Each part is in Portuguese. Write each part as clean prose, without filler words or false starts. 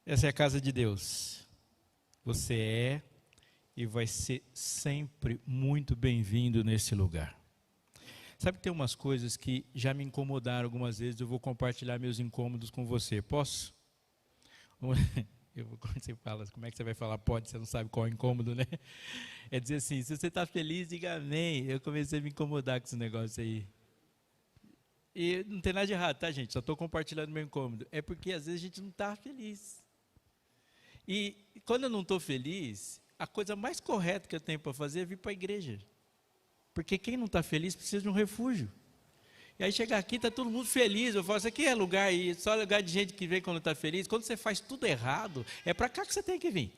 Essa é a casa de Deus. Você é e vai ser sempre muito bem-vindo nesse lugar. Sabe que tem umas coisas que já me incomodaram algumas vezes, eu vou compartilhar meus incômodos com você. Posso? Quando você fala, como é que você vai falar pode, você não sabe qual é o incômodo, né? É dizer assim, se você está feliz, diga amém. Eu comecei a me incomodar com esse negócio aí. E não tem nada de errado, tá, gente? Só estou compartilhando meu incômodo. É porque às vezes a gente não está feliz. E quando eu não estou feliz, a coisa mais correta que eu tenho para fazer é vir para a igreja. Porque quem não está feliz precisa de um refúgio. E aí chegar aqui, está todo mundo feliz. Eu falo, isso aqui é lugar aí, só lugar de gente que vem quando está feliz. Quando você faz tudo errado, é para cá que você tem que vir.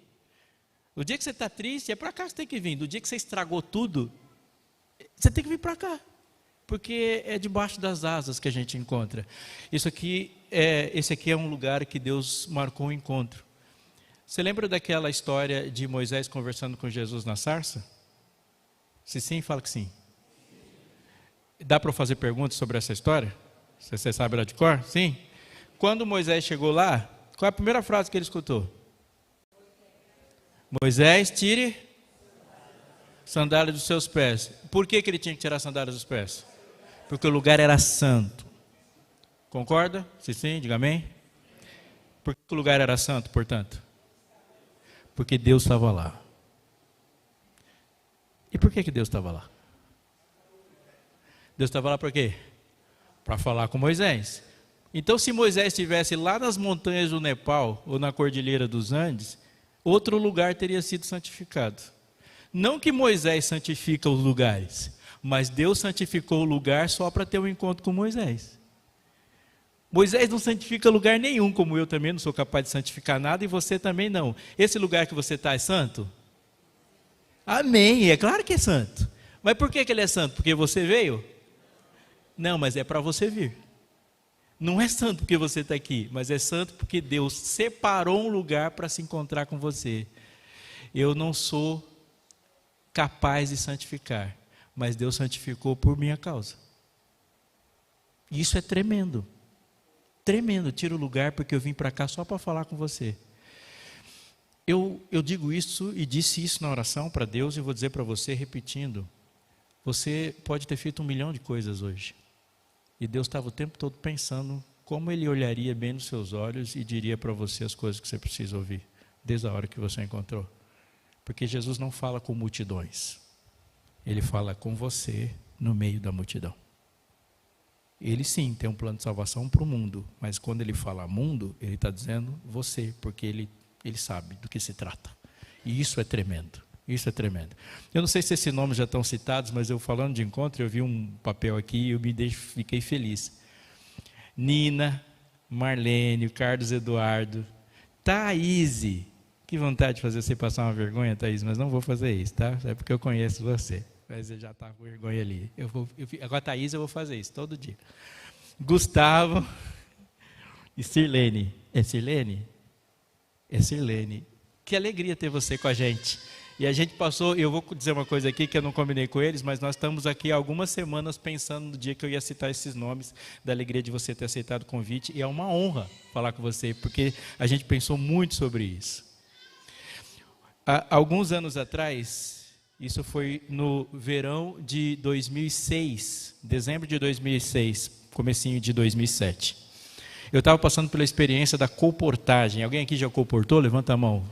O dia que você está triste, é para cá que você tem que vir. Do dia que você estragou tudo, você tem que vir para cá. Porque é debaixo das asas que a gente encontra. Esse aqui é um lugar que Deus marcou um encontro. Você lembra daquela história de Moisés conversando com Jesus na sarça? Se sim, fala que sim. Dá para fazer perguntas sobre essa história? Você sabe ela de cor? Sim. Quando Moisés chegou lá, qual é a primeira frase que ele escutou? Moisés, tire sandália dos seus pés. Por que ele tinha que tirar a sandália dos pés? Porque o lugar era santo. Concorda? Se sim, diga amém. Por que o lugar era santo, portanto? Porque Deus estava lá. E por que Deus estava lá? Deus estava lá para quê? Para falar com Moisés. Então, se Moisés estivesse lá nas montanhas do Nepal ou na Cordilheira dos Andes, outro lugar teria sido santificado. Não que Moisés santifica os lugares, mas Deus santificou o lugar só para ter um encontro com Moisés. Moisés não santifica lugar nenhum, como eu também não sou capaz de santificar nada e você também não. Esse lugar que você está é santo? Amém, é claro que é santo. Mas por que ele é santo? Porque você veio? Não, mas é para você vir. Não é santo porque você está aqui, mas é santo porque Deus separou um lugar para se encontrar com você. Eu não sou capaz de santificar, mas Deus santificou por minha causa. Isso é tremendo. Tremendo, tira o lugar porque eu vim para cá só para falar com você. Eu digo isso e disse isso na oração para Deus e vou dizer para você repetindo. Você pode ter feito 1 milhão de coisas hoje. E Deus estava o tempo todo pensando como Ele olharia bem nos seus olhos e diria para você as coisas que você precisa ouvir, desde a hora que você encontrou. Porque Jesus não fala com multidões. Ele fala com você no meio da multidão. Ele sim tem um plano de salvação para o mundo, mas quando ele fala mundo, ele está dizendo você, porque ele sabe do que se trata. E isso é tremendo. Isso é tremendo. Eu não sei se esses nomes já estão citados, mas eu falando de encontro, eu vi um papel aqui e eu fiquei feliz. Nina, Marlene, Carlos Eduardo, Thaís. Que vontade de fazer você passar uma vergonha, Thaís, mas não vou fazer isso, tá? É porque eu conheço você. Mas você já está com vergonha ali. Agora, Thaís, eu vou fazer isso todo dia. Gustavo e Sirlene. É Sirlene? É Sirlene. Que alegria ter você com a gente. E a gente passou, eu vou dizer uma coisa aqui que eu não combinei com eles, mas nós estamos aqui há algumas semanas pensando no dia que eu ia citar esses nomes, da alegria de você ter aceitado o convite, e é uma honra falar com você, porque a gente pensou muito sobre isso. Há alguns anos atrás, isso foi no verão de 2006, dezembro de 2006, comecinho de 2007. Eu estava passando pela experiência da colportagem. Alguém aqui já colportou? Levanta a mão.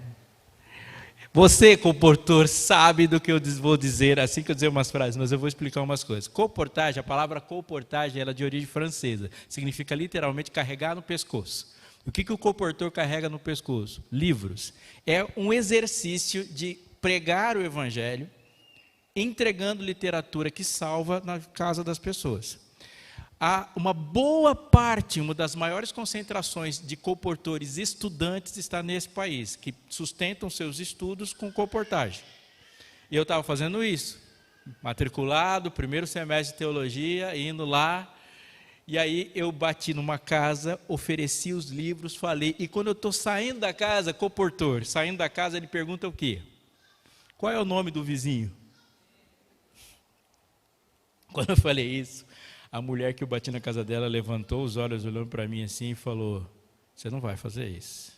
Você, colportor, sabe do que eu vou dizer, assim que eu dizer umas frases, mas eu vou explicar umas coisas. Colportagem, a palavra colportagem, ela é de origem francesa. Significa literalmente carregar no pescoço. O que o colportor carrega no pescoço? Livros. É um exercício de pregar o evangelho, entregando literatura que salva na casa das pessoas. Há uma boa parte, uma das maiores concentrações de colportores estudantes está nesse país, que sustentam seus estudos com colportagem. E eu estava fazendo isso, matriculado, primeiro semestre de teologia, indo lá, e aí eu bati numa casa, ofereci os livros, falei, e quando eu estou saindo da casa, colportor, saindo da casa, ele pergunta o quê? Qual é o nome do vizinho? Quando eu falei isso, a mulher que eu bati na casa dela levantou os olhos, olhando para mim assim e falou, você não vai fazer isso.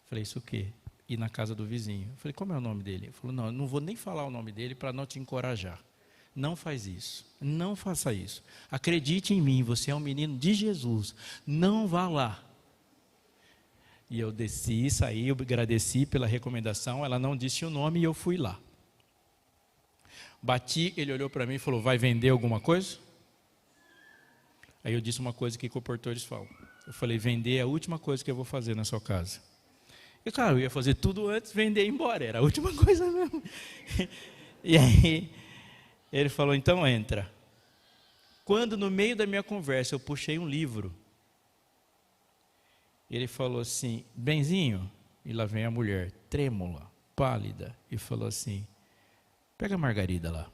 Falei, isso o quê? Ir na casa do vizinho. Eu falei, como é o nome dele? Ele falou, não, eu não vou nem falar o nome dele para não te encorajar. Não faz isso, não faça isso. Acredite em mim, você é um menino de Jesus. Não vá lá. E eu desci, saí, eu agradeci pela recomendação. Ela não disse o nome e eu fui lá. Bati, ele olhou para mim e falou, vai vender alguma coisa? Aí eu disse uma coisa que o portão eles falam. Eu falei, vender é a última coisa que eu vou fazer na sua casa. E claro, eu ia fazer tudo antes, vender e ir embora. Era a última coisa mesmo. E aí, ele falou, então entra. Quando no meio da minha conversa eu puxei um livro, ele falou assim, benzinho, e lá vem a mulher, trêmula, pálida, e falou assim, pega a Margarida lá.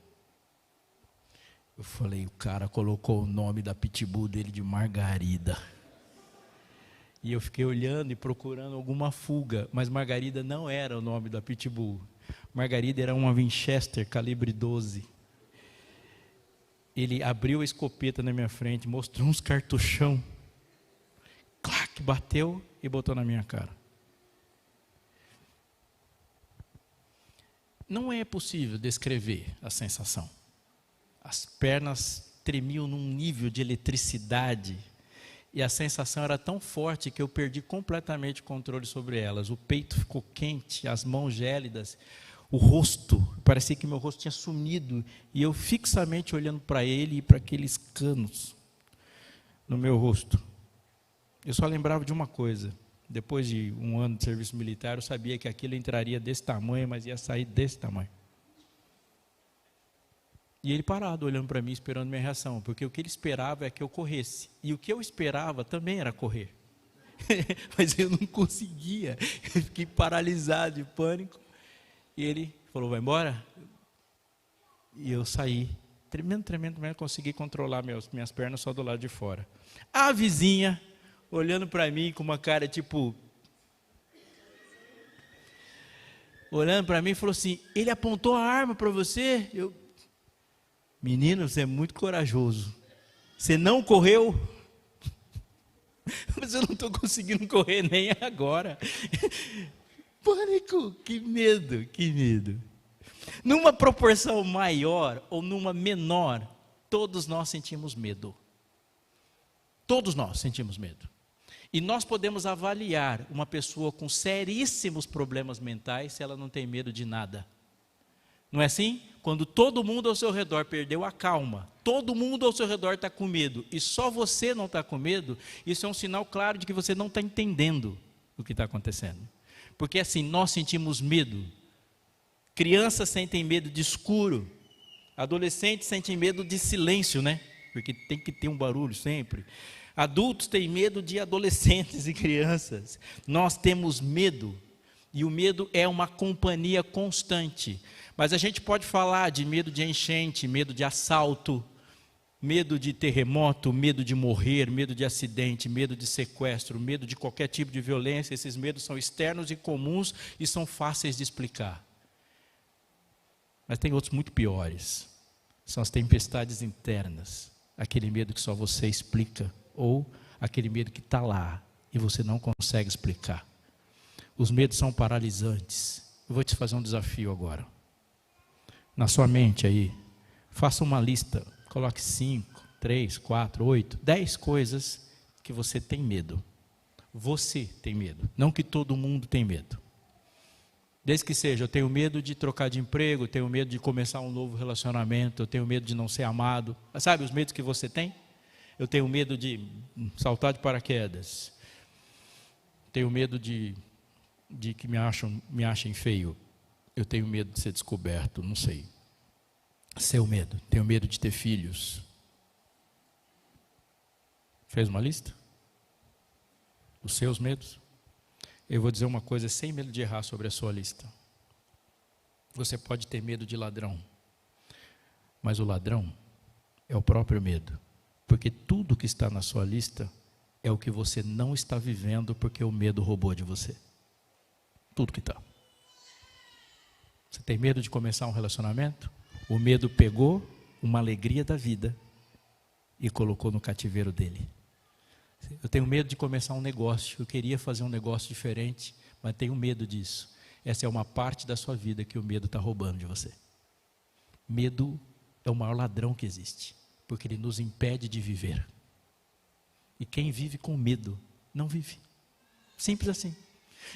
Eu falei, o cara colocou o nome da pitbull dele de Margarida. E eu fiquei olhando e procurando alguma fuga, mas Margarida não era o nome da pitbull. Margarida era uma Winchester calibre 12. Ele abriu a escopeta na minha frente, mostrou uns cartuchão, clac, bateu e botou na minha cara. Não é possível descrever a sensação. As pernas tremiam num nível de eletricidade e a sensação era tão forte que eu perdi completamente o controle sobre elas. O peito ficou quente, as mãos gélidas, o rosto, parecia que meu rosto tinha sumido e eu fixamente olhando para ele e para aqueles canos no meu rosto. Eu só lembrava de uma coisa, depois de um ano de serviço militar, eu sabia que aquilo entraria desse tamanho, mas ia sair desse tamanho. E ele parado, olhando para mim, esperando minha reação, porque o que ele esperava é que eu corresse. E o que eu esperava também era correr. Mas eu não conseguia, eu fiquei paralisado de pânico. E ele falou, vai embora? E eu saí, tremendo, consegui controlar minhas pernas só do lado de fora. A vizinha, olhando para mim com uma cara tipo... Olhando para mim, falou assim, ele apontou a arma para você? Menino, você é muito corajoso. Você não correu? Mas eu não estou conseguindo correr nem agora. Pânico, que medo, que medo. Numa proporção maior ou numa menor, todos nós sentimos medo. Todos nós sentimos medo. E nós podemos avaliar uma pessoa com seríssimos problemas mentais se ela não tem medo de nada. Não é assim? Quando todo mundo ao seu redor perdeu a calma, todo mundo ao seu redor está com medo, e só você não está com medo, isso é um sinal claro de que você não está entendendo o que está acontecendo. Porque assim, nós sentimos medo. Crianças sentem medo de escuro, adolescentes sentem medo de silêncio, né? Porque tem que ter um barulho sempre. Adultos têm medo de adolescentes e crianças. Nós temos medo, e o medo é uma companhia constante. Mas a gente pode falar de medo de enchente, medo de assalto, medo de terremoto, medo de morrer, medo de acidente, medo de sequestro, medo de qualquer tipo de violência. Esses medos são externos e comuns e são fáceis de explicar. Mas tem outros muito piores. São as tempestades internas. Aquele medo que só você explica, ou aquele medo que está lá e você não consegue explicar. Os medos são paralisantes. Eu vou te fazer um desafio agora. Na sua mente aí, faça uma lista, coloque 5, 3, 4, 8, 10 coisas que você tem medo. Você tem medo, não que todo mundo tem medo. Desde que seja, eu tenho medo de trocar de emprego, eu tenho medo de começar um novo relacionamento, eu tenho medo de não ser amado. Sabe os medos que você tem? Eu tenho medo de saltar de paraquedas. Tenho medo de que me achem feio. Eu tenho medo de ser descoberto, não sei. Seu medo. Tenho medo de ter filhos. Fez uma lista? Os seus medos? Eu vou dizer uma coisa sem medo de errar sobre a sua lista. Você pode ter medo de ladrão, mas o ladrão é o próprio medo. Porque tudo que está na sua lista é o que você não está vivendo porque o medo roubou de você. Tudo que está. Você tem medo de começar um relacionamento? O medo pegou uma alegria da vida e colocou no cativeiro dele. Eu tenho medo de começar um negócio. Eu queria fazer um negócio diferente, mas tenha medo disso. Essa é uma parte da sua vida que o medo está roubando de você. Medo é o maior ladrão que existe, porque ele nos impede de viver. E quem vive com medo, não vive. Simples assim.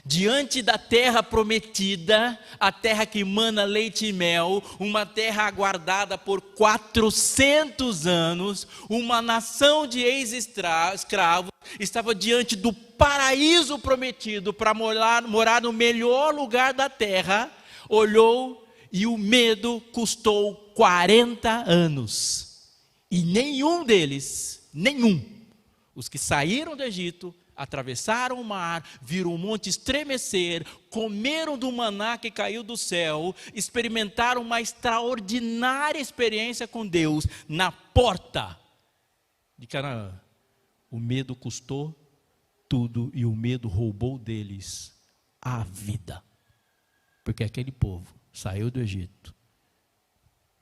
Diante da terra prometida, a terra que mana leite e mel, uma terra aguardada por 400 anos, uma nação de ex-escravos, estava diante do paraíso prometido para morar no melhor lugar da terra, olhou e o medo custou 40 anos. E nenhum deles, os que saíram do Egito, atravessaram o mar, viram o monte estremecer, comeram do maná que caiu do céu, experimentaram uma extraordinária experiência com Deus na porta de Canaã. O medo custou tudo e o medo roubou deles a vida. Porque aquele povo saiu do Egito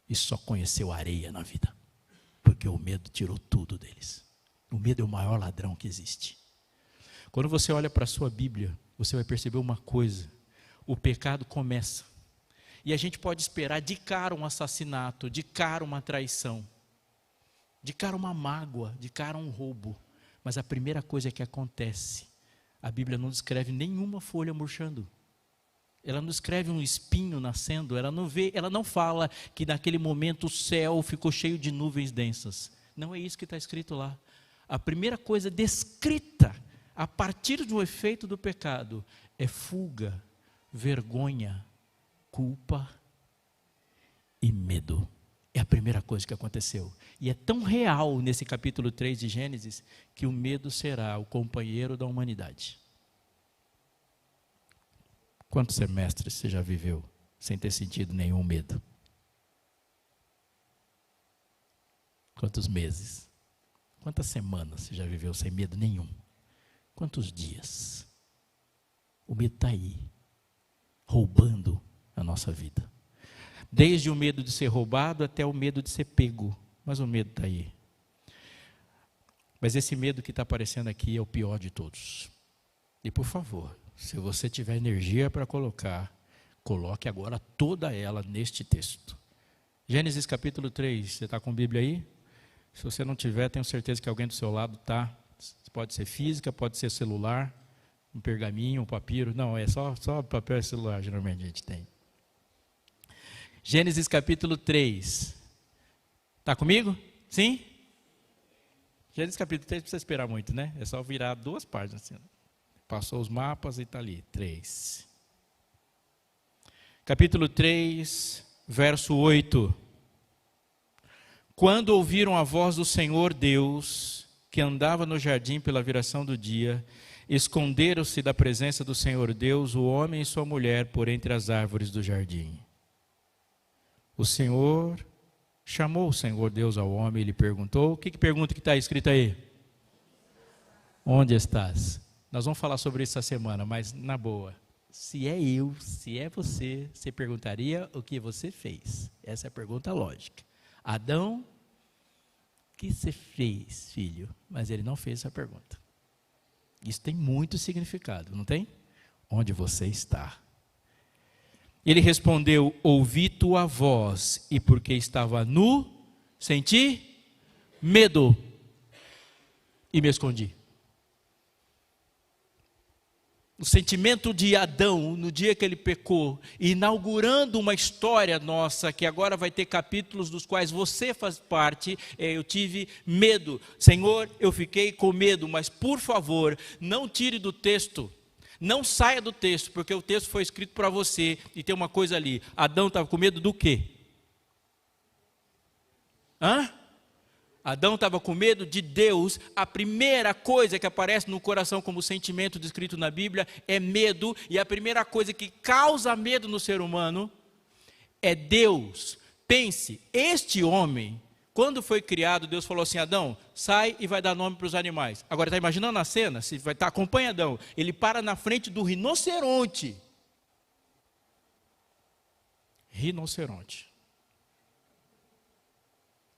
e só conheceu areia na vida. Porque o medo tirou tudo deles. O medo é o maior ladrão que existe. Quando você olha para a sua Bíblia, você vai perceber uma coisa: o pecado começa. E a gente pode esperar de cara um assassinato, de cara uma traição, de cara uma mágoa, de cara um roubo. Mas a primeira coisa que acontece, a Bíblia não descreve nenhuma folha murchando. Ela não descreve um espinho nascendo, ela não fala que naquele momento o céu ficou cheio de nuvens densas. Não é isso que está escrito lá. A primeira coisa descrita a partir do efeito do pecado é fuga, vergonha, culpa e medo. É a primeira coisa que aconteceu. E é tão real nesse capítulo 3 de Gênesis, que o medo será o companheiro da humanidade. Quantos semestres você já viveu sem ter sentido nenhum medo? Quantos meses? Quantas semanas você já viveu sem medo nenhum? Quantos dias? O medo está aí, roubando a nossa vida. Desde o medo de ser roubado até o medo de ser pego. Mas o medo está aí. Mas esse medo que está aparecendo aqui é o pior de todos. E por favor, se você tiver energia para colocar, coloque agora toda ela neste texto. Gênesis capítulo 3, você está com a Bíblia aí? Se você não tiver, tenho certeza que alguém do seu lado está. Pode ser física, pode ser celular, um pergaminho, um papiro. Não, é só papel e celular, geralmente a gente tem. Gênesis capítulo 3. Está comigo? Sim? Gênesis capítulo 3 não precisa esperar muito, né? É só virar 2 páginas. Assim. Passou os mapas e está ali. 3. Capítulo 3, verso 8. Quando ouviram a voz do Senhor Deus, que andava no jardim pela viração do dia, esconderam-se da presença do Senhor Deus, o homem e sua mulher, por entre as árvores do jardim. O Senhor chamou o Senhor Deus ao homem e lhe perguntou, o que pergunta que está escrito aí? Onde estás? Nós vamos falar sobre isso essa semana, mas na boa, se é eu, se é você, você perguntaria o que você fez? Essa é a pergunta lógica. Adão, o que você fez, filho? Mas ele não fez essa pergunta. Isso tem muito significado, não tem? Onde você está? Ele respondeu, ouvi tua voz, e porque estava nu, senti medo, e me escondi. O sentimento de Adão, no dia que ele pecou, inaugurando uma história nossa, que agora vai ter capítulos dos quais você faz parte, eu tive medo. Senhor, eu fiquei com medo, mas por favor, não tire do texto, não saia do texto, porque o texto foi escrito para você, e tem uma coisa ali, Adão estava com medo do quê? Adão estava com medo de Deus. A primeira coisa que aparece no coração como sentimento descrito na Bíblia é medo, e a primeira coisa que causa medo no ser humano é Deus. Pense, este homem, quando foi criado, Deus falou assim, Adão, sai e vai dar nome para os animais. Agora está imaginando a cena? Se vai estar, acompanha Adão, ele para na frente do rinoceronte. Rinoceronte.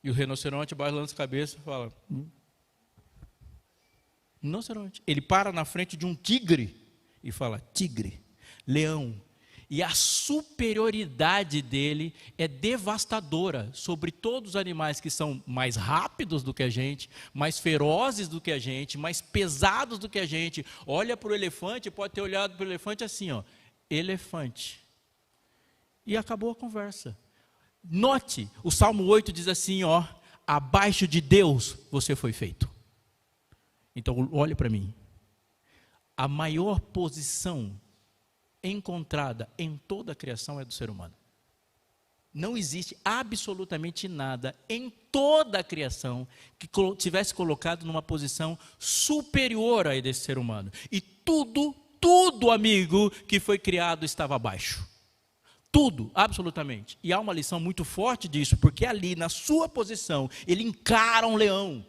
E o rinoceronte balança a cabeça e fala, rinoceronte. Ele para na frente de um tigre e fala tigre, leão. E a superioridade dele é devastadora sobre todos os animais que são mais rápidos do que a gente, mais ferozes do que a gente, mais pesados do que a gente. Olha para o elefante, pode ter olhado para o elefante assim, ó, elefante. E acabou a conversa. Note, o Salmo 8 diz assim, ó, abaixo de Deus você foi feito. Então, olhe para mim. A maior posição encontrada em toda a criação é do ser humano. Não existe absolutamente nada em toda a criação que tivesse colocado numa posição superior a desse ser humano. E tudo, amigo, que foi criado estava abaixo. Tudo, absolutamente. E há uma lição muito forte disso, porque ali, na sua posição, ele encara um leão,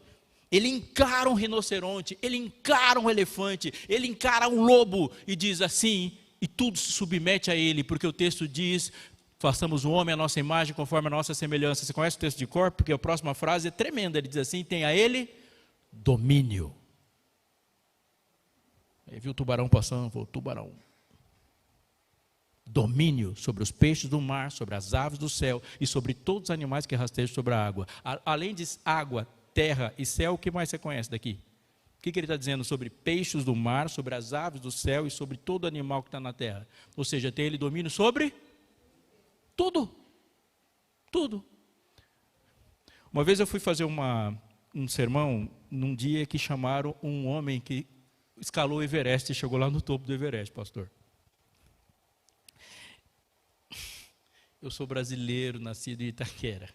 ele encara um rinoceronte, ele encara um elefante, ele encara um lobo e diz assim, e tudo se submete a ele, porque o texto diz, façamos o homem à nossa imagem, conforme a nossa semelhança. Você conhece o texto de cor? Porque a próxima frase é tremenda, ele diz assim, tem a ele domínio. Aí viu o tubarão passando, falou, tubarão. Domínio sobre os peixes do mar, sobre as aves do céu e sobre todos os animais que rastejam sobre a água. Além de água, terra e céu, o que mais você conhece daqui? O que ele está dizendo sobre peixes do mar, sobre as aves do céu e sobre todo animal que está na terra? Ou seja, tem ele domínio sobre tudo. Tudo. Uma vez eu fui fazer um sermão num dia que chamaram um homem que escalou o Everest e chegou lá no topo do Everest, pastor. Eu sou brasileiro, nascido em Itaquera.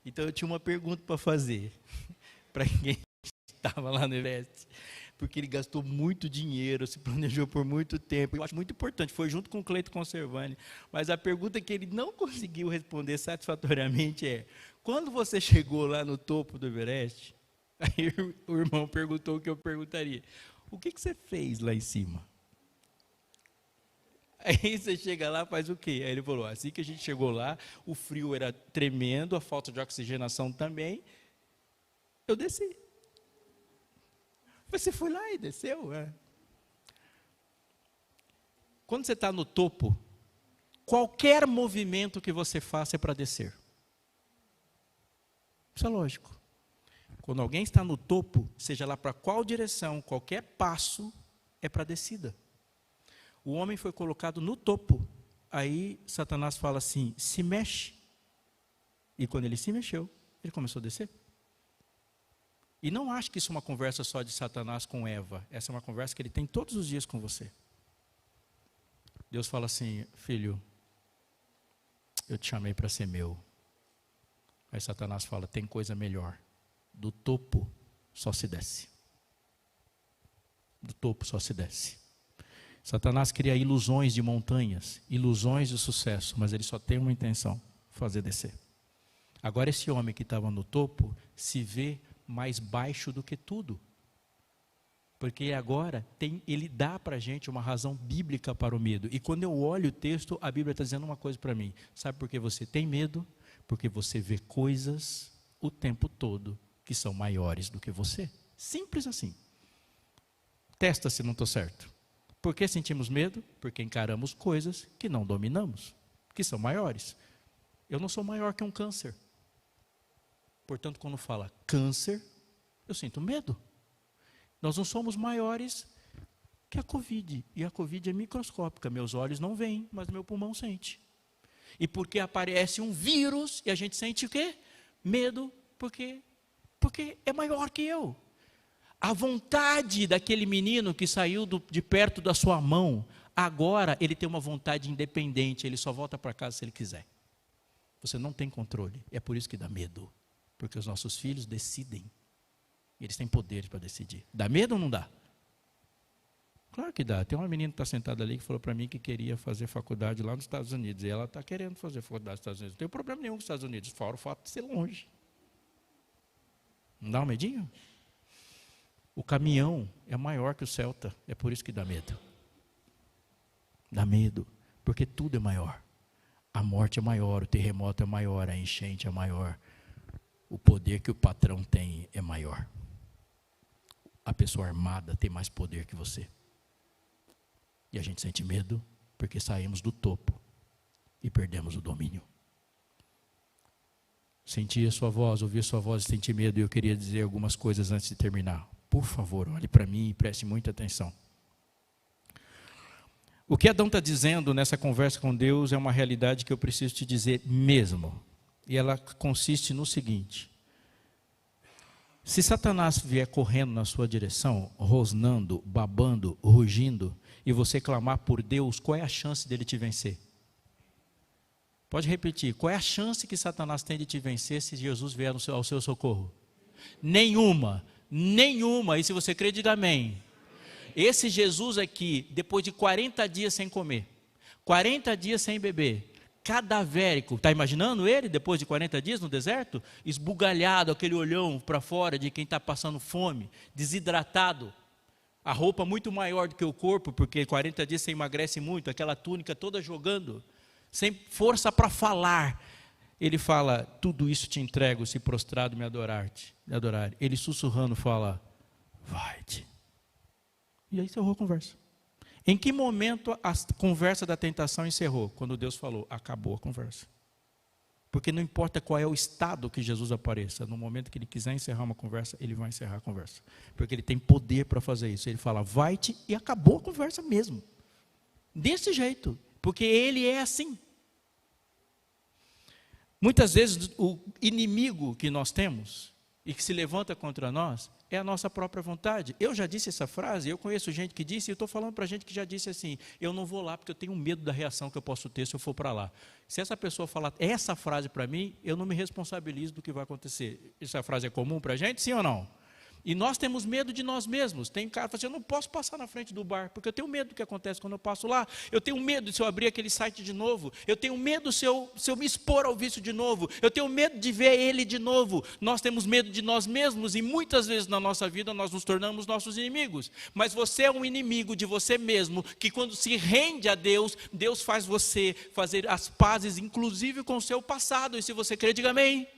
Então eu tinha uma pergunta para fazer para quem estava lá no Everest, porque ele gastou muito dinheiro, se planejou por muito tempo. Eu acho muito importante, foi junto com o Cleito Conservani, mas a pergunta que ele não conseguiu responder satisfatoriamente é: quando você chegou lá no topo do Everest, aí o irmão perguntou o que eu perguntaria: o que você fez lá em cima? Aí você chega lá, faz o quê? Aí ele falou, assim que a gente chegou lá, o frio era tremendo, a falta de oxigenação também, eu desci. Você foi lá e desceu? É. Quando você está no topo, qualquer movimento que você faça é para descer. Isso é lógico. Quando alguém está no topo, seja lá para qual direção, qualquer passo é para descida. O homem foi colocado no topo. Aí Satanás fala assim, se mexe. E quando ele se mexeu, ele começou a descer. E não ache que isso é uma conversa só de Satanás com Eva. Essa é uma conversa que ele tem todos os dias com você. Deus fala assim, filho, eu te chamei para ser meu. Aí Satanás fala, tem coisa melhor. Do topo só se desce. Do topo só se desce. Satanás cria ilusões de montanhas, ilusões de sucesso, mas ele só tem uma intenção, fazer descer. Agora esse homem que estava no topo se vê mais baixo do que tudo. Porque agora ele dá para a gente uma razão bíblica para o medo. E quando eu olho o texto, a Bíblia está dizendo uma coisa para mim. Sabe por que você tem medo? Porque você vê coisas o tempo todo que são maiores do que você. Simples assim. Testa se não estou certo. Por que sentimos medo? Porque encaramos coisas que não dominamos, que são maiores. Eu não sou maior que um câncer. Portanto, quando fala câncer, eu sinto medo. Nós não somos maiores que a Covid. E a Covid é microscópica. Meus olhos não veem, mas meu pulmão sente. E porque aparece um vírus e a gente sente o quê? Medo, porque é maior que eu. A vontade daquele menino que saiu de perto da sua mão, agora ele tem uma vontade independente, ele só volta para casa se ele quiser. Você não tem controle, é por isso que dá medo. Porque os nossos filhos decidem, eles têm poder para decidir. Dá medo ou não dá? Claro que dá. Tem uma menina que está sentada ali que falou para mim que queria fazer faculdade lá nos Estados Unidos, e ela está querendo fazer faculdade nos Estados Unidos. Não tem problema nenhum com os Estados Unidos, fora o fato de ser longe. Não dá um medinho? O caminhão é maior que o Celta, é por isso que dá medo. Dá medo, porque tudo é maior. A morte é maior, o terremoto é maior, a enchente é maior. O poder que o patrão tem é maior. A pessoa armada tem mais poder que você. E a gente sente medo porque saímos do topo e perdemos o domínio. Senti a sua voz, ouvi a sua voz e senti medo, e eu queria dizer algumas coisas antes de terminar. Por favor, olhe para mim e preste muita atenção. O que Adão está dizendo nessa conversa com Deus é uma realidade que eu preciso te dizer mesmo. E ela consiste no seguinte: se Satanás vier correndo na sua direção, rosnando, babando, rugindo, e você clamar por Deus, qual é a chance dele te vencer? Pode repetir, qual é a chance que Satanás tem de te vencer se Jesus vier ao seu socorro? Nenhuma, nenhuma, e se você crê, diga amém. Esse Jesus aqui, depois de 40 dias sem comer, 40 dias sem beber, cadavérico, está imaginando ele depois de 40 dias no deserto? Esbugalhado, aquele olhão para fora de quem está passando fome, desidratado, a roupa muito maior do que o corpo, porque 40 dias você emagrece muito, aquela túnica toda jogando, sem força para falar. Ele fala, tudo isso te entrego, se prostrado me adorar. Ele sussurrando fala, vai-te. E aí encerrou a conversa. Em que momento a conversa da tentação encerrou? Quando Deus falou, acabou a conversa. Porque não importa qual é o estado que Jesus apareça, no momento que ele quiser encerrar uma conversa, ele vai encerrar a conversa. Porque ele tem poder para fazer isso. Ele fala, vai-te, e acabou a conversa mesmo. Desse jeito, porque ele é assim. Muitas vezes o inimigo que nós temos e que se levanta contra nós é a nossa própria vontade. Eu já disse essa frase, eu conheço gente que disse, e eu estou falando para gente que já disse assim, eu não vou lá porque eu tenho medo da reação que eu posso ter se eu for para lá. Se essa pessoa falar essa frase para mim, eu não me responsabilizo do que vai acontecer. Essa frase é comum para a gente, sim ou não? E nós temos medo de nós mesmos. Tem cara que fala assim, eu não posso passar na frente do bar, porque eu tenho medo do que acontece quando eu passo lá. Eu tenho medo se eu abrir aquele site de novo. Eu tenho medo se eu me expor ao vício de novo. Eu tenho medo de ver ele de novo. Nós temos medo de nós mesmos e muitas vezes na nossa vida nós nos tornamos nossos inimigos. Mas você é um inimigo de você mesmo, que quando se rende a Deus, Deus faz você fazer as pazes, inclusive com o seu passado. E se você crê, diga amém.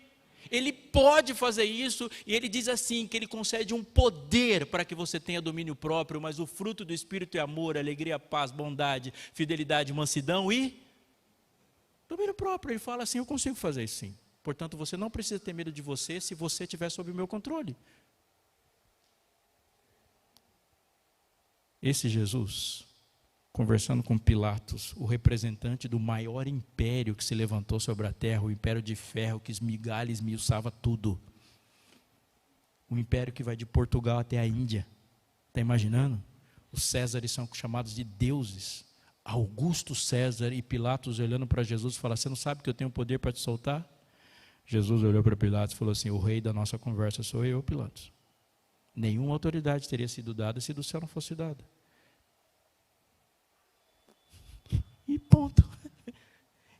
Ele pode fazer isso, e ele diz assim, que ele concede um poder para que você tenha domínio próprio, mas o fruto do Espírito é amor, alegria, paz, bondade, fidelidade, mansidão e domínio próprio. Ele fala assim, eu consigo fazer isso sim. Portanto, você não precisa ter medo de você se você estiver sob o meu controle. Esse Jesus, conversando com Pilatos, o representante do maior império que se levantou sobre a terra, o império de ferro que esmigalha e esmiuçava tudo. O império que vai de Portugal até a Índia. Está imaginando? Os Césares são chamados de deuses. Augusto César e Pilatos olhando para Jesus e falaram, você não sabe que eu tenho poder para te soltar? Jesus olhou para Pilatos e falou assim, o rei da nossa conversa sou eu, Pilatos. Nenhuma autoridade teria sido dada se do céu não fosse dada. E ponto.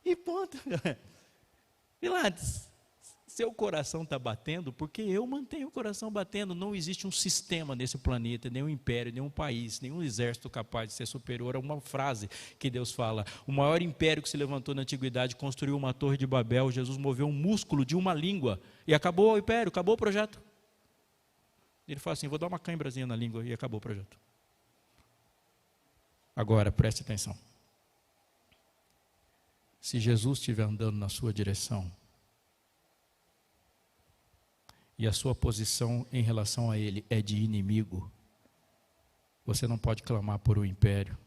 E ponto. Pilatos, seu coração está batendo porque eu mantenho o coração batendo. Não existe um sistema nesse planeta, nenhum império, nenhum país, nenhum exército capaz de ser superior a uma frase que Deus fala. O maior império que se levantou na antiguidade construiu uma torre de Babel. Jesus moveu um músculo de uma língua e acabou o império, acabou o projeto. Ele fala assim, vou dar uma cãibrazinha na língua e acabou o projeto. Agora, preste atenção. Se Jesus estiver andando na sua direção e a sua posição em relação a ele é de inimigo, você não pode clamar por um império,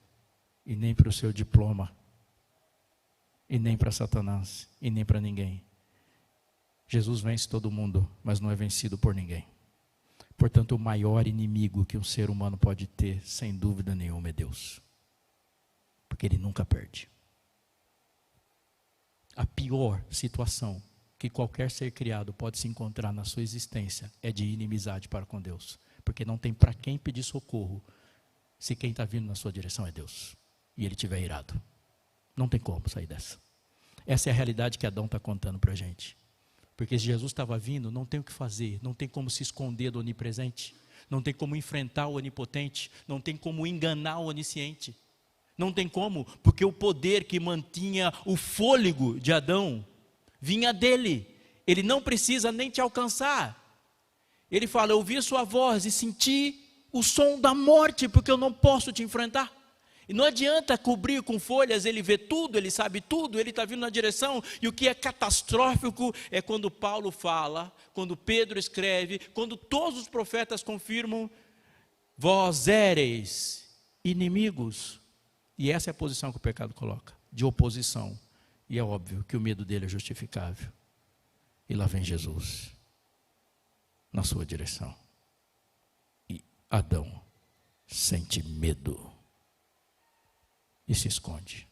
e nem para o seu diploma, e nem para Satanás, e nem para ninguém. Jesus vence todo mundo, mas não é vencido por ninguém. Portanto, o maior inimigo que um ser humano pode ter, sem dúvida nenhuma, é Deus. Porque ele nunca perde. A pior situação que qualquer ser criado pode se encontrar na sua existência é de inimizade para com Deus. Porque não tem para quem pedir socorro se quem está vindo na sua direção é Deus. E ele estiver irado. Não tem como sair dessa. Essa é a realidade que Adão está contando para a gente. Porque se Jesus estava vindo, não tem o que fazer, não tem como se esconder do onipresente, não tem como enfrentar o onipotente, não tem como enganar o onisciente. Não tem como, porque o poder que mantinha o fôlego de Adão vinha dele. Ele não precisa nem te alcançar. Ele fala, eu ouvi a sua voz e senti o som da morte, porque eu não posso te enfrentar. E não adianta cobrir com folhas, ele vê tudo, ele sabe tudo, ele está vindo na direção. E o que é catastrófico é quando Paulo fala, quando Pedro escreve, quando todos os profetas confirmam: vós éreis inimigos. E essa é a posição que o pecado coloca, de oposição. E é óbvio que o medo dele é justificável. E lá vem Jesus, na sua direção. E Adão sente medo e se esconde.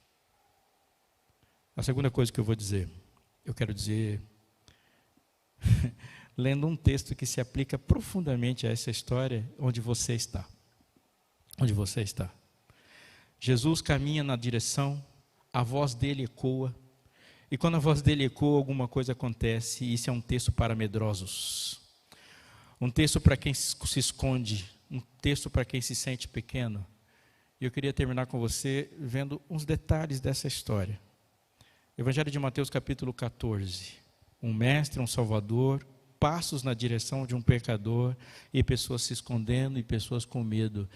A segunda coisa que eu vou dizer, eu quero dizer, lendo um texto que se aplica profundamente a essa história, onde você está. Onde você está. Jesus caminha na direção, a voz dele ecoa, e quando a voz dele ecoa, alguma coisa acontece, e isso é um texto para medrosos. Um texto para quem se esconde, um texto para quem se sente pequeno. E eu queria terminar com você vendo uns detalhes dessa história. Evangelho de Mateus capítulo 14. Um mestre, um salvador, passos na direção de um pecador, e pessoas se escondendo, e pessoas com medo.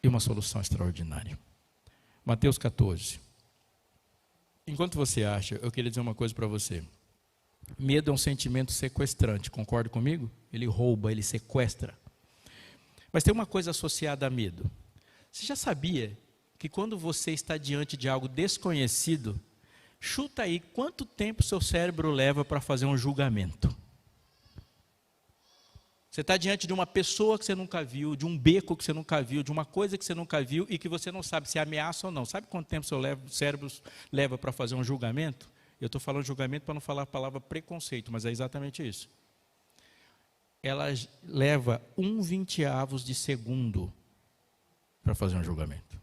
E uma solução extraordinária. Mateus 14. Enquanto você acha, eu queria dizer uma coisa para você. Medo é um sentimento sequestrante, concorda comigo? Ele rouba, ele sequestra. Mas tem uma coisa associada a medo. Você já sabia que quando você está diante de algo desconhecido, chuta aí quanto tempo seu cérebro leva para fazer um julgamento? Você está diante de uma pessoa que você nunca viu, de um beco que você nunca viu, de uma coisa que você nunca viu e que você não sabe se é ameaça ou não. Sabe quanto tempo seu cérebro leva para fazer um julgamento? Eu estou falando julgamento para não falar a palavra preconceito, mas é exatamente isso. Ela leva 1/20 de segundo para fazer um julgamento.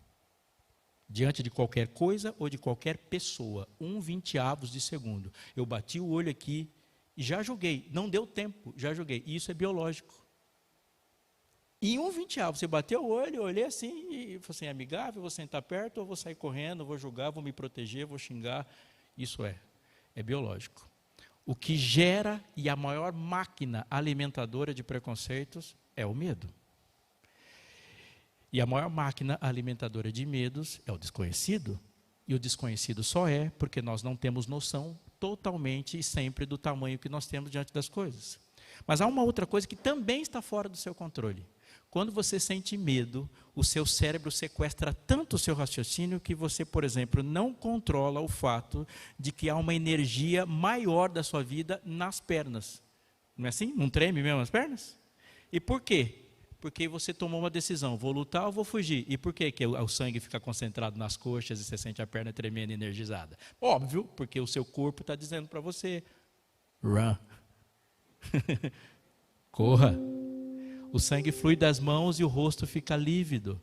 Diante de qualquer coisa ou de qualquer pessoa, 1/20 de segundo. Eu bati o olho aqui e já julguei, não deu tempo, já julguei. E isso é biológico. E em 1/20, você bateu o olho, eu olhei assim e falei assim: é amigável, vou sentar perto ou vou sair correndo, vou julgar, vou me proteger, vou xingar. Isso é biológico. O que gera e a maior máquina alimentadora de preconceitos é o medo. E a maior máquina alimentadora de medos é o desconhecido. E o desconhecido só é porque nós não temos noção totalmente e sempre do tamanho que nós temos diante das coisas. Mas há uma outra coisa que também está fora do seu controle. Quando você sente medo, o seu cérebro sequestra tanto o seu raciocínio que você, por exemplo, não controla o fato de que há uma energia maior da sua vida nas pernas. Não é assim? Não treme mesmo as pernas? E por quê? Porque você tomou uma decisão, vou lutar ou vou fugir. E por que o sangue fica concentrado nas coxas e você sente a perna tremendo e energizada? Óbvio, porque o seu corpo está dizendo para você: run. Corra. O sangue flui das mãos e o rosto fica lívido,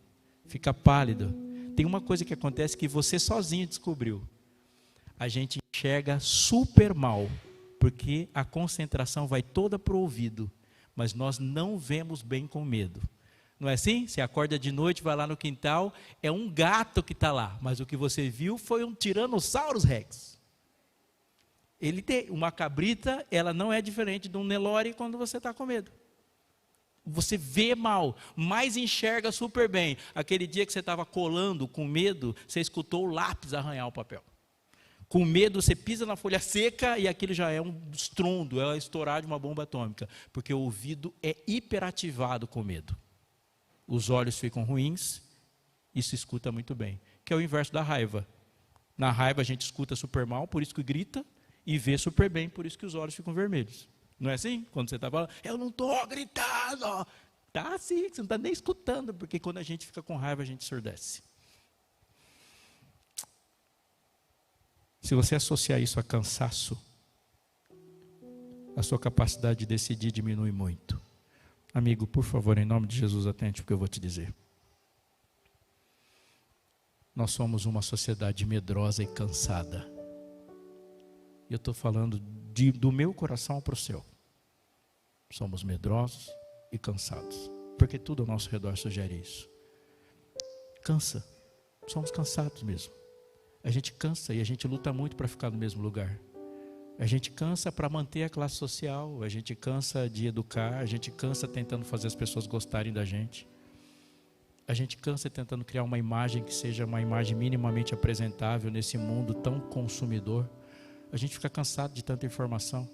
fica pálido. Tem uma coisa que acontece que você sozinho descobriu. A gente enxerga super mal, porque a concentração vai toda para o ouvido. Mas nós não vemos bem com medo. Não é assim? Você acorda de noite, vai lá no quintal, é um gato que está lá, mas o que você viu foi um Tyrannosaurus Rex. Ele tem uma cabrita, ela não é diferente de um Nelore quando você está com medo. Você vê mal, mas enxerga super bem. Aquele dia que você estava colando com medo, você escutou o lápis arranhar o papel. Com medo, você pisa na folha seca e aquilo já é um estrondo, é estourar de uma bomba atômica. Porque o ouvido é hiperativado com medo. Os olhos ficam ruins e se escuta muito bem. Que é o inverso da raiva. Na raiva a gente escuta super mal, por isso que grita, e vê super bem, por isso que os olhos ficam vermelhos. Não é assim? Quando você está falando, eu não estou gritando. Está assim, você não está nem escutando, porque quando a gente fica com raiva, a gente surdece. Se você associar isso a cansaço, a sua capacidade de decidir diminui muito. Amigo, por favor, em nome de Jesus, atente o que eu vou te dizer. Nós somos uma sociedade medrosa e cansada. E eu estou falando do meu coração para o seu. Somos medrosos e cansados. Porque tudo ao nosso redor sugere isso. Cansa. Somos cansados mesmo. A gente cansa e a gente luta muito para ficar no mesmo lugar. A gente cansa para manter a classe social, a gente cansa de educar, a gente cansa tentando fazer as pessoas gostarem da gente. A gente cansa tentando criar uma imagem que seja uma imagem minimamente apresentável nesse mundo tão consumidor. A gente fica cansado de tanta informação.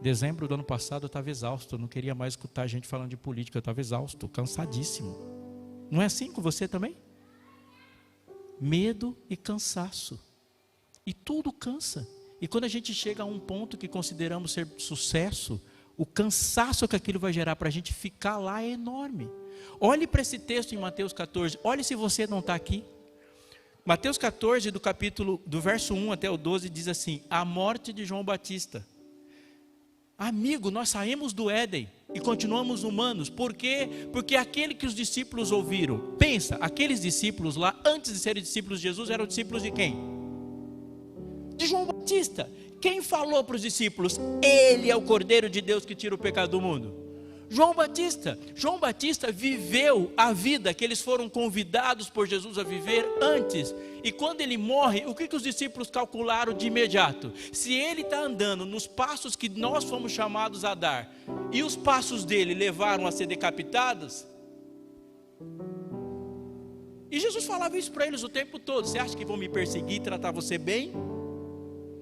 Dezembro do ano passado eu estava exausto, eu não queria mais escutar gente falando de política, eu estava exausto, cansadíssimo. Não é assim com você também? Medo e cansaço. E tudo cansa. E quando a gente chega a um ponto que consideramos ser sucesso, o cansaço que aquilo vai gerar para a gente ficar lá é enorme. Olhe para esse texto em Mateus 14, olhe se você não está aqui. Mateus 14, do verso 1 até o 12, diz assim: a morte de João Batista. Amigo, nós saímos do Éden e continuamos humanos. Por quê? Porque aquele que os discípulos ouviram. Pensa, aqueles discípulos lá, antes de serem discípulos de Jesus, eram discípulos de quem? De João Batista. Quem falou para os discípulos? Ele é o Cordeiro de Deus que tira o pecado do mundo. João Batista. João Batista viveu a vida que eles foram convidados por Jesus a viver antes. E quando ele morre, o que os discípulos calcularam de imediato? Se ele está andando nos passos que nós fomos chamados a dar, e os passos dele levaram a ser decapitados, e Jesus falava isso para eles o tempo todo: você acha que vão me perseguir e tratar você bem?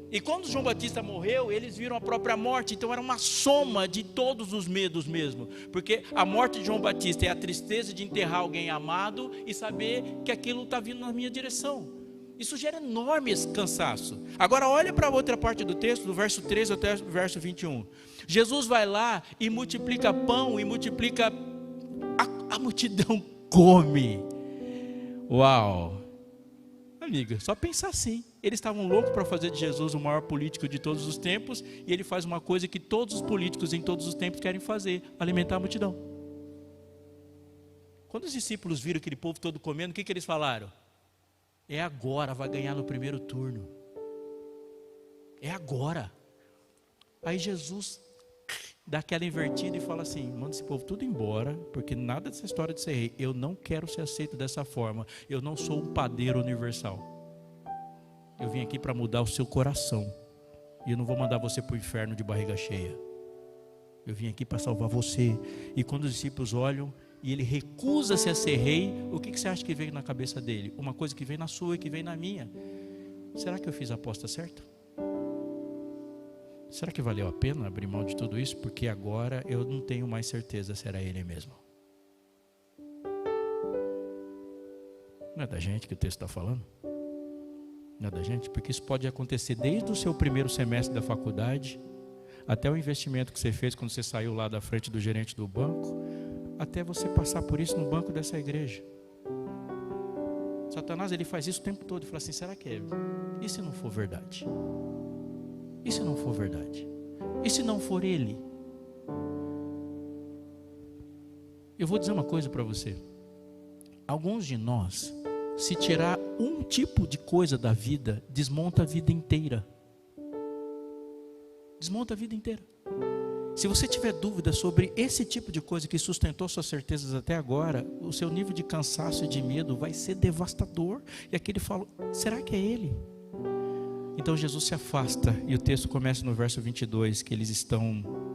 E quando João Batista morreu, eles viram a própria morte. Então era uma soma de todos os medos mesmo. Porque a morte de João Batista é a tristeza de enterrar alguém amado e saber que aquilo está vindo na minha direção. Isso gera enorme cansaço. Agora olha para a outra parte do texto, do verso 13 até o verso 21. Jesus vai lá e multiplica pão e multiplica... A multidão come. Uau! Amiga, só pensar assim. Eles estavam loucos para fazer de Jesus o maior político de todos os tempos, e ele faz uma coisa que todos os políticos em todos os tempos querem fazer: alimentar a multidão. Quando os discípulos viram aquele povo todo comendo, o que eles falaram? É agora, vai ganhar no primeiro turno. É agora. Aí Jesus dá aquela invertida e fala assim: manda esse povo tudo embora, porque nada dessa história de ser rei, eu não quero ser aceito dessa forma. Eu não sou um padeiro universal. Eu vim aqui para mudar o seu coração, e eu não vou mandar você para o inferno de barriga cheia. Eu vim aqui para salvar você. E quando os discípulos olham e ele recusa-se a ser rei, o que você acha que veio na cabeça dele? Uma coisa que vem na sua e que vem na minha: será que eu fiz a aposta certa? Será que valeu a pena abrir mão de tudo isso? Porque agora eu não tenho mais certeza se era ele mesmo. Não é da gente que o texto está falando? Não é da gente? Porque isso pode acontecer desde o seu primeiro semestre da faculdade, até o investimento que você fez quando você saiu lá da frente do gerente do banco, até você passar por isso no banco dessa igreja. Satanás, ele faz isso o tempo todo. Ele fala assim: será que é? E se não for verdade? E se não for verdade? E se não for ele? Eu vou dizer uma coisa para você. Alguns de nós, se tirar um tipo de coisa da vida, desmonta a vida inteira. Desmonta a vida inteira. Se você tiver dúvida sobre esse tipo de coisa que sustentou suas certezas até agora, o seu nível de cansaço e de medo vai ser devastador. E aqui ele fala: será que é ele? Então Jesus se afasta, e o texto começa no verso 22, que eles estão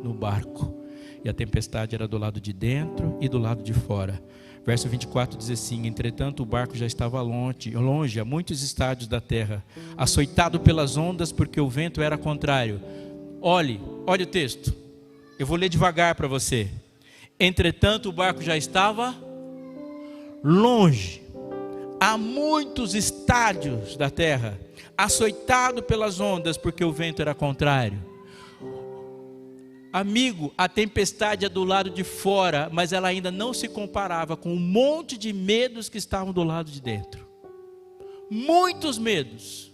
no barco, e a tempestade era do lado de dentro e do lado de fora. Verso 24 diz assim: entretanto o barco já estava longe, a muitos estádios da terra, açoitado pelas ondas, porque o vento era contrário. Olhe o texto, eu vou ler devagar para você. Entretanto o barco já estava longe, a muitos estádios da terra, açoitado pelas ondas, porque o vento era contrário. Amigo, a tempestade é do lado de fora, mas ela ainda não se comparava com um monte de medos que estavam do lado de dentro. Muitos medos,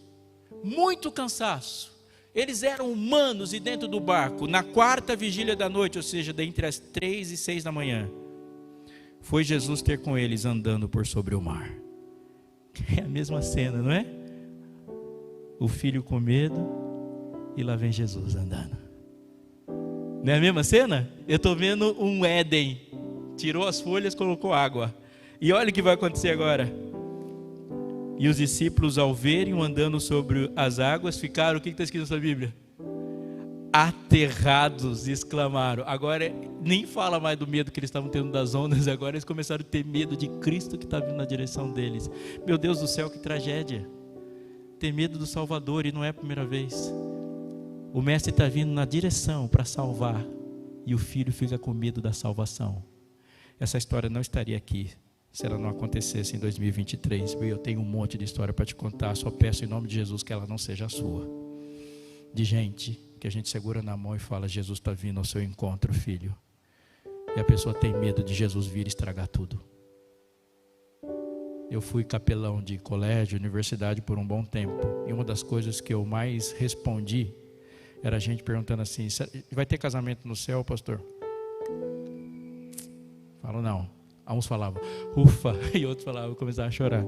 muito cansaço. Eles eram humanos e dentro do barco, na quarta vigília da noite, ou seja, entre as 3 e 6 da manhã, foi Jesus ter com eles andando por sobre o mar. É a mesma cena, não é? O filho com medo e lá vem Jesus andando. Não é a mesma cena? Eu estou vendo um Éden. Tirou as folhas, colocou água. E olha o que vai acontecer agora. E os discípulos, ao verem andando sobre as águas, ficaram, o que está escrito na sua Bíblia? aterrados, exclamaram. Agora nem fala mais do medo que eles estavam tendo das ondas, agora eles começaram a ter medo de Cristo que está vindo na direção deles. Meu Deus do céu, que tragédia! Ter medo do Salvador, e não é a primeira vez. O mestre está vindo na direção para salvar, e o filho fica com medo da salvação. Essa história não estaria aqui se ela não acontecesse em 2023. Eu tenho um monte de história para te contar, só peço em nome de Jesus que ela não seja a sua. De gente que a gente segura na mão e fala: Jesus está vindo ao seu encontro, filho. E a pessoa tem medo de Jesus vir estragar tudo. Eu fui capelão de colégio, universidade por um bom tempo. E uma das coisas que eu mais respondi era a gente perguntando assim: vai ter casamento no céu, pastor? Falo, não. Uns falavam, ufa, e outros falavam, começavam a chorar.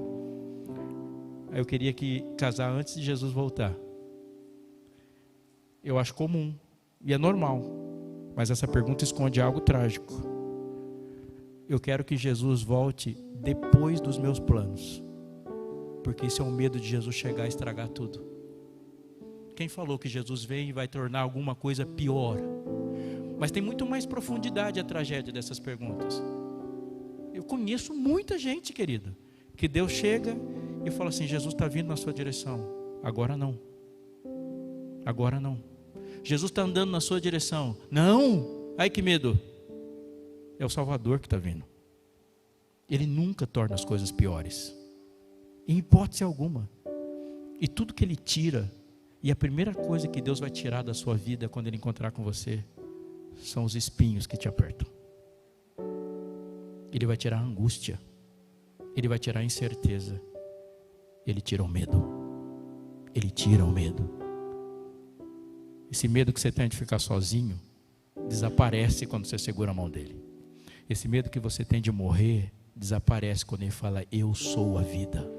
Aí eu queria que casar antes de Jesus voltar. Eu acho comum, e é normal, mas essa pergunta esconde algo trágico. Eu quero que Jesus volte depois dos meus planos, porque isso é um medo de Jesus chegar e estragar tudo. Quem falou que Jesus vem e vai tornar alguma coisa pior? Mas tem muito mais profundidade a tragédia dessas perguntas. Eu conheço muita gente, querida, que Deus chega e fala assim: Jesus está vindo na sua direção. Agora não. Agora não. Jesus está andando na sua direção. Não. Ai, que medo. É o Salvador que está vindo. Ele nunca torna as coisas piores, em hipótese alguma. E tudo que Ele tira, e a primeira coisa que Deus vai tirar da sua vida quando Ele encontrar com você, são os espinhos que te apertam. Ele vai tirar a angústia. Ele vai tirar a incerteza. Ele tira o medo. Ele tira o medo. Esse medo que você tem de ficar sozinho desaparece quando você segura a mão dele. Esse medo que você tem de morrer desaparece quando ele fala: eu sou a vida.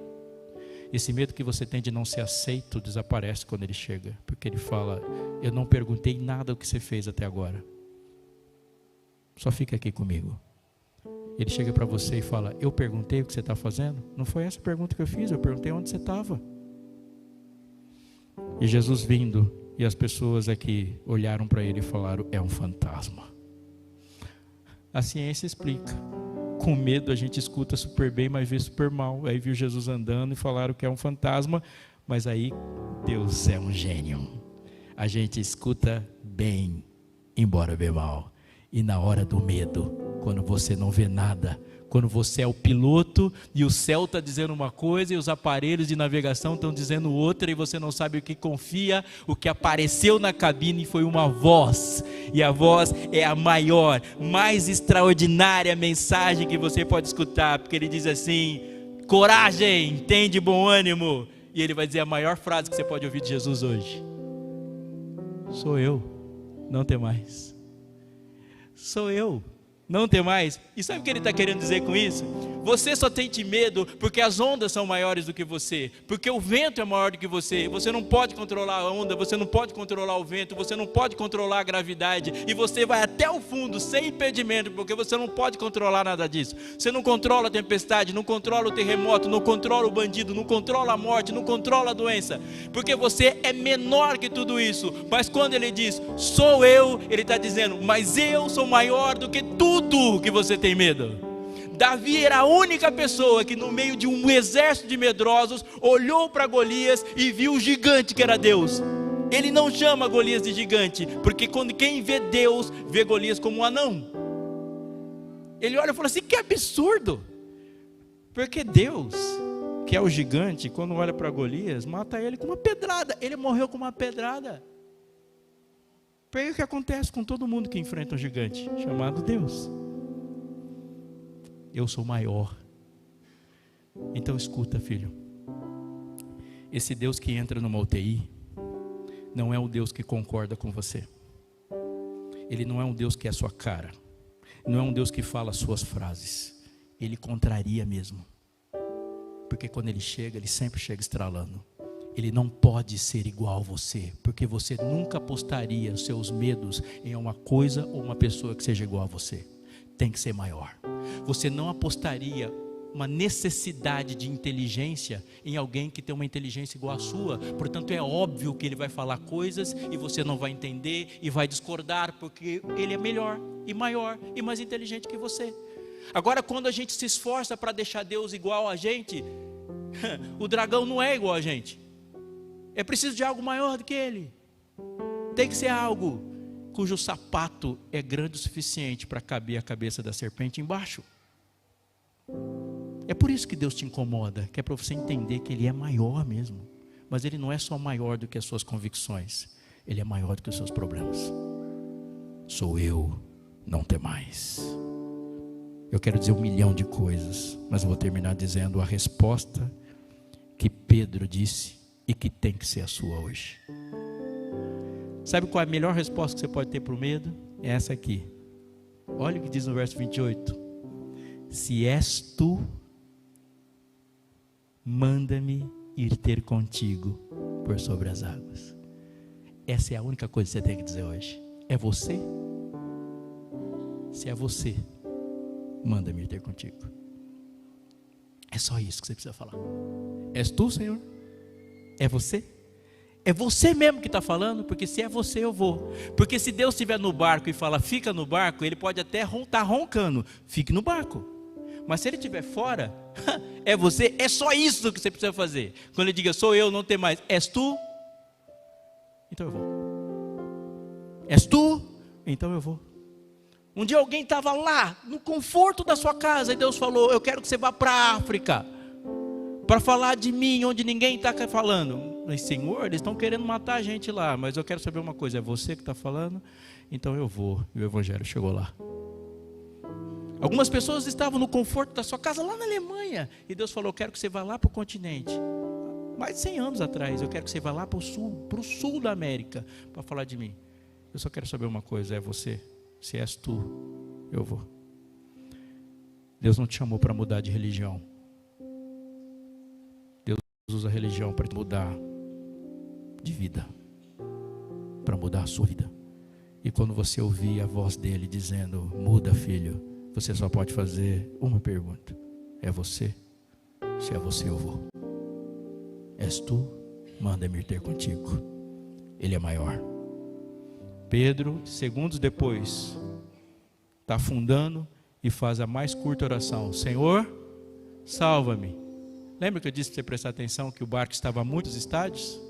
Esse medo que você tem de não ser aceito desaparece quando ele chega, porque ele fala: eu não perguntei nada do que você fez até agora, só fica aqui comigo. Ele chega para você e fala: eu perguntei o que você está fazendo? Não foi essa a pergunta que eu fiz, eu perguntei onde você estava. E Jesus vindo, e as pessoas aqui olharam para ele e falaram: é um fantasma. A ciência explica. Com medo a gente escuta super bem, mas vê super mal. Aí viu Jesus andando e falaram que é um fantasma, mas aí Deus é um gênio. A gente escuta bem, embora vê mal. E na hora do medo, quando você não vê nada, quando você é o piloto e o céu está dizendo uma coisa e os aparelhos de navegação estão dizendo outra, e você não sabe o que confia, o que apareceu na cabine foi uma voz, e a voz é a maior, mais extraordinária mensagem que você pode escutar, porque ele diz assim: coragem, tem de bom ânimo. E ele vai dizer a maior frase que você pode ouvir de Jesus hoje: sou eu, não tem mais. Sou eu, não tem mais. E sabe o que ele está querendo dizer com isso? Você só tem medo porque as ondas são maiores do que você, porque o vento é maior do que você. Você não pode controlar a onda, você não pode controlar o vento, você não pode controlar a gravidade, e você vai até o fundo sem impedimento, porque você não pode controlar nada disso. Você não controla a tempestade, não controla o terremoto, não controla o bandido, não controla a morte, não controla a doença, porque você é menor que tudo isso. Mas quando ele diz sou eu, ele está dizendo: mas eu sou maior do que tudo que você tem medo. Davi era a única pessoa que no meio de um exército de medrosos olhou para Golias e viu o gigante que era Deus. Ele não chama Golias de gigante, porque quando quem vê Deus, vê Golias como um anão. Ele olha e fala assim: que absurdo. Porque Deus, que é o gigante, quando olha para Golias, mata ele com uma pedrada. Ele morreu com uma pedrada. Porque o que acontece com todo mundo que enfrenta um gigante chamado Deus? Eu sou maior. Então escuta, filho. Esse Deus que entra numa UTI não é o Deus que concorda com você. Ele não é um Deus que é a sua cara. Não é um Deus que fala as suas frases. Ele contraria mesmo. Porque quando ele chega, ele sempre chega estralando. Ele não pode ser igual a você, porque você nunca apostaria os seus medos em uma coisa ou uma pessoa que seja igual a você. Tem que ser maior. Você não apostaria uma necessidade de inteligência em alguém que tem uma inteligência igual à sua. Portanto, é óbvio que ele vai falar coisas e você não vai entender e vai discordar, porque ele é melhor e maior e mais inteligente que você. Agora, quando a gente se esforça para deixar Deus igual a gente, o dragão não é igual a gente. É preciso de algo maior do que ele. Tem que ser algo cujo sapato é grande o suficiente para caber a cabeça da serpente embaixo. É por isso que Deus te incomoda, que é para você entender que Ele é maior mesmo. Mas Ele não é só maior do que as suas convicções, Ele é maior do que os seus problemas. Sou eu, não temais. Eu quero dizer 1 milhão de coisas, mas eu vou terminar dizendo a resposta que Pedro disse e que tem que ser a sua hoje. Sabe qual é a melhor resposta que você pode ter para o medo? É essa aqui. Olha o que diz no verso 28. Se és tu, manda-me ir ter contigo por sobre as águas. Essa é a única coisa que você tem que dizer hoje. É você? Se é você, manda-me ir ter contigo. É só isso que você precisa falar. És tu, Senhor? É você? É você mesmo que está falando? Porque se é você, eu vou. Porque se Deus estiver no barco e fala, fica no barco, Ele pode até estar roncando, fique no barco. Mas se Ele estiver fora, é você, é só isso que você precisa fazer. Quando Ele diga, sou eu, não tem mais, és tu? Então eu vou. És tu? Então eu vou. Um dia alguém estava lá, no conforto da sua casa, e Deus falou, eu quero que você vá para a África, para falar de mim, onde ninguém está falando. Mas, Senhor, eles estão querendo matar a gente lá, mas eu quero saber uma coisa, é você que está falando? Então eu vou. E o Evangelho chegou lá. Algumas pessoas estavam no conforto da sua casa, lá na Alemanha, e Deus falou, eu quero que você vá lá para o continente. Mais de 100 anos atrás, eu quero que você vá lá para o sul da América, para falar de mim. Eu só quero saber uma coisa, é você. Se és tu, eu vou. Deus não te chamou para mudar de religião. Deus usa a religião para mudar de vida, para mudar a sua vida. E quando você ouvir a voz dele dizendo, muda, filho, você só pode fazer uma pergunta. É você? Se é você, eu vou. És tu? Manda-me ir ter contigo. Ele é maior. Pedro, segundos depois, está afundando e faz a mais curta oração. Senhor, salva-me. Lembra que eu disse para você prestar atenção que o barco estava a muitos estádios?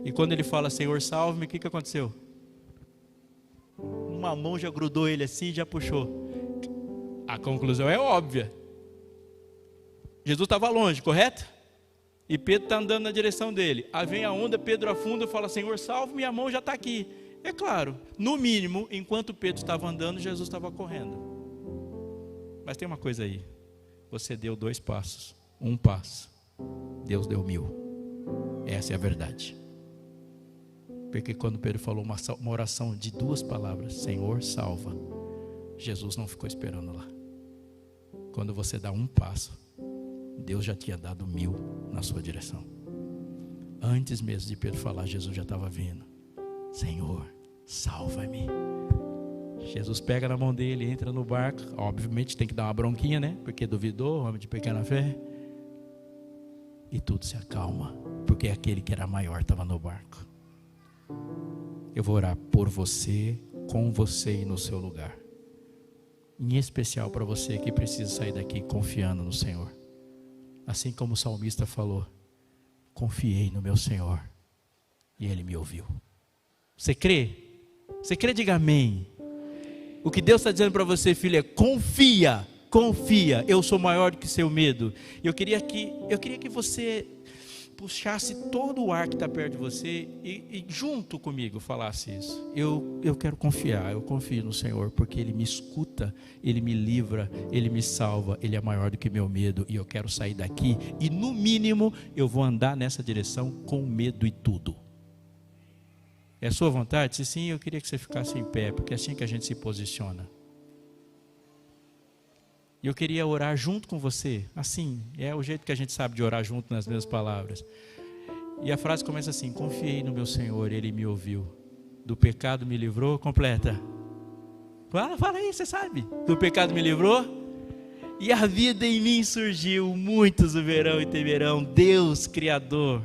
E quando ele fala, Senhor, salve-me, o que aconteceu? Uma mão já grudou ele assim e já puxou. A conclusão é óbvia. Jesus estava longe, correto? E Pedro está andando na direção dele. Aí vem a onda, Pedro afunda e fala, Senhor, salve-me, e a mão já está aqui. É claro, no mínimo, enquanto Pedro estava andando, Jesus estava correndo. Mas tem uma coisa aí. Você deu 2 passos, 1 passo. Deus deu 1000. Essa é a verdade. Porque quando Pedro falou uma oração de 2 palavras, Senhor, salva, Jesus não ficou esperando lá. Quando você dá 1 passo, Deus já tinha dado 1000 na sua direção. Antes mesmo de Pedro falar, Jesus já estava vindo. Senhor, salva-me. Jesus pega na mão dele, entra no barco. Obviamente tem que dar uma bronquinha, né? Porque duvidou, homem de pequena fé. E tudo se acalma, porque aquele que era maior estava no barco. Eu vou orar por você, com você e no seu lugar. Em especial para você que precisa sair daqui confiando no Senhor. Assim como o salmista falou, confiei no meu Senhor e Ele me ouviu. Você crê? Você crê? Diga amém. O que Deus está dizendo para você, filho, é confia, confia. Eu sou maior do que seu medo. Eu queria que você puxasse todo o ar que está perto de você e junto comigo falasse isso. Eu quero confiar, eu confio no Senhor, porque Ele me escuta, Ele me livra, Ele me salva, Ele é maior do que meu medo, e eu quero sair daqui, e no mínimo eu vou andar nessa direção com medo e tudo. É a sua vontade? Se sim, eu queria que você ficasse em pé, porque é assim que a gente se posiciona. E eu queria orar junto com você, assim, é o jeito que a gente sabe de orar junto nas mesmas palavras. E a frase começa assim, confiei no meu Senhor, Ele me ouviu. Do pecado me livrou, completa. Fala aí, você sabe. Do pecado me livrou, e a vida em mim surgiu. Muitos o verão e temerão. Deus Criador.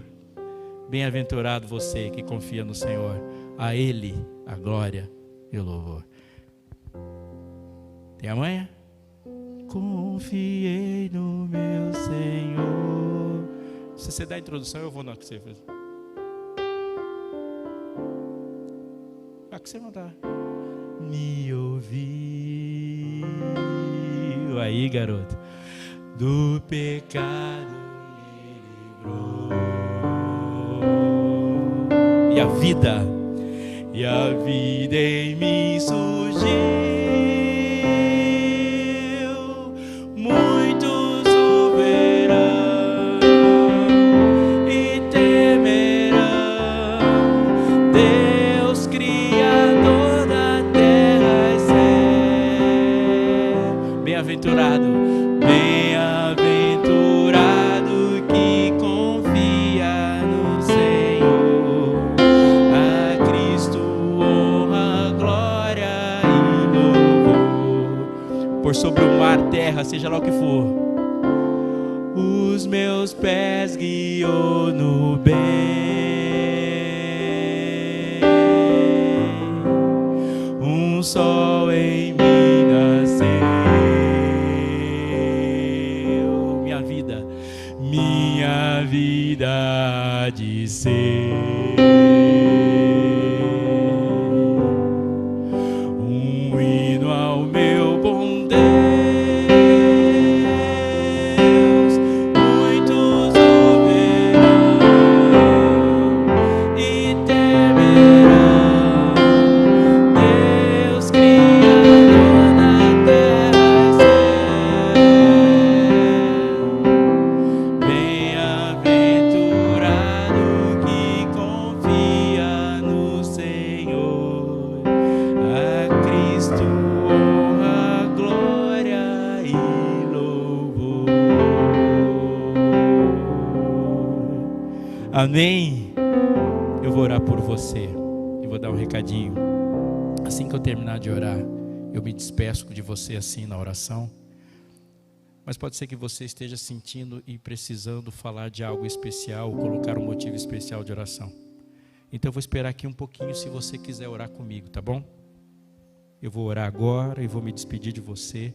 Bem-aventurado você que confia no Senhor. A Ele a glória e o louvor. Tem amanhã? Confiei no meu Senhor. Se você dá a introdução, eu vou na que você fez. A que você mandar. Me ouviu. Aí, garoto. Do pecado me livrou. E a vida em mim surgiu. Muitos o verão e temerão. Deus Criador da terra e céu. Bem-aventurado, bem-aventurado que confia no Senhor. A Cristo honra, glória e louvor. Por sobre o mar, terra, seja lá o que for, os meus pés guiou no bem. Um sol em mim nasceu. Minha vida há de ser um hino ao meu bom Deus. Muitos o verão e temerão. Deus Criador na terra e céu. Bem-aventurado que confia no Senhor. A Cristo honra, glória e louvor. Amém? Eu vou orar por você e vou dar um recadinho. Assim que eu terminar de orar, eu me despeço de você assim na oração. Mas pode ser que você esteja sentindo e precisando falar de algo especial, ou colocar um motivo especial de oração. Então eu vou esperar aqui um pouquinho se você quiser orar comigo, tá bom? Eu vou orar agora e vou me despedir de você,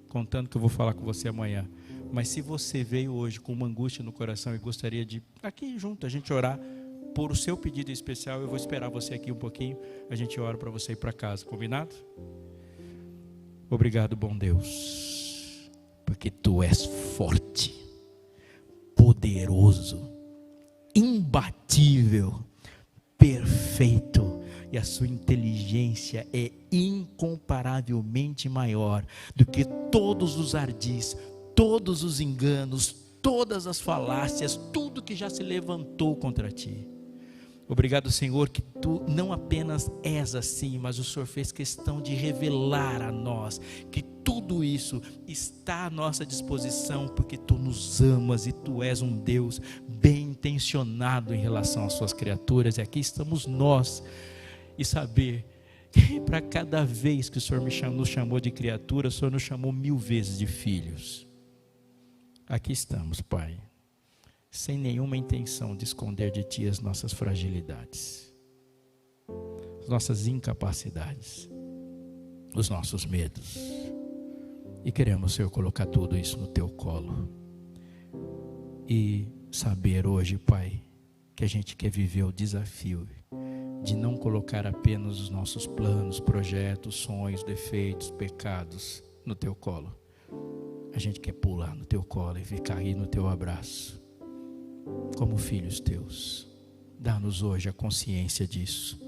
contando que eu vou falar com você amanhã. Mas se você veio hoje com uma angústia no coração e gostaria de, aqui junto, a gente orar por o seu pedido especial, eu vou esperar você aqui um pouquinho, a gente ora para você ir para casa, combinado? Obrigado, bom Deus, porque Tu és forte, poderoso, imbatível, perfeito, e a Sua inteligência é incomparavelmente maior do que todos os ardis, todos os enganos, todas as falácias, tudo que já se levantou contra Ti. Obrigado, Senhor, que Tu não apenas és assim, mas o Senhor fez questão de revelar a nós que tudo isso está à nossa disposição, porque Tu nos amas e Tu és um Deus bem intencionado em relação às Suas criaturas. E aqui estamos nós, e saber que para cada vez que o Senhor nos chamou de criatura, o Senhor nos chamou 1000 vezes de filhos. Aqui estamos, Pai, sem nenhuma intenção de esconder de Ti as nossas fragilidades, as nossas incapacidades, os nossos medos. E queremos, Senhor, colocar tudo isso no Teu colo. E saber hoje, Pai, que a gente quer viver o desafio de não colocar apenas os nossos planos, projetos, sonhos, defeitos, pecados no Teu colo. A gente quer pular no Teu colo e ficar aí no Teu abraço, como filhos Teus. Dá-nos hoje a consciência disso,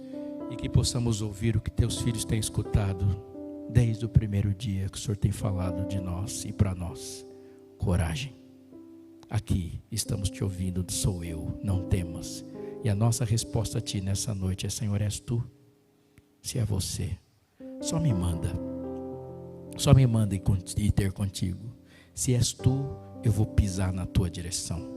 e que possamos ouvir o que Teus filhos têm escutado desde o primeiro dia que o Senhor tem falado de nós e para nós. Coragem, aqui estamos Te ouvindo, sou eu, não temas. E a nossa resposta a Ti nessa noite é: Senhor, és Tu? Se é você, só me manda e ter contigo. Se és Tu, eu vou pisar na Tua direção.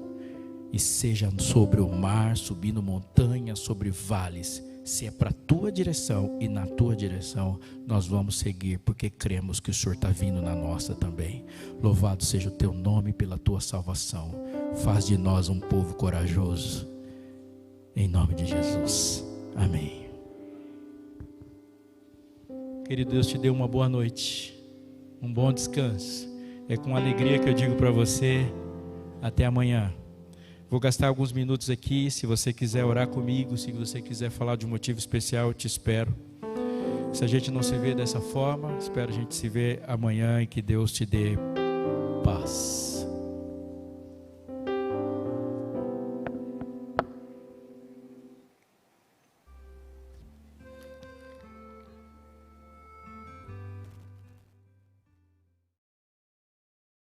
E seja sobre o mar, subindo montanhas, sobre vales, Se é para a tua direção e na tua direção, nós vamos seguir, porque cremos que o Senhor está vindo na nossa também. Louvado seja o teu nome pela tua salvação. Faz de nós um povo corajoso. Em nome de Jesus. Amém. Querido Deus, te dê uma boa noite, um bom descanso. É com alegria que eu digo para você, até amanhã. Vou gastar alguns minutos aqui, se você quiser orar comigo, se você quiser falar de um motivo especial, eu te espero. Se a gente não se vê dessa forma, espero a gente se ver amanhã e que Deus te dê paz.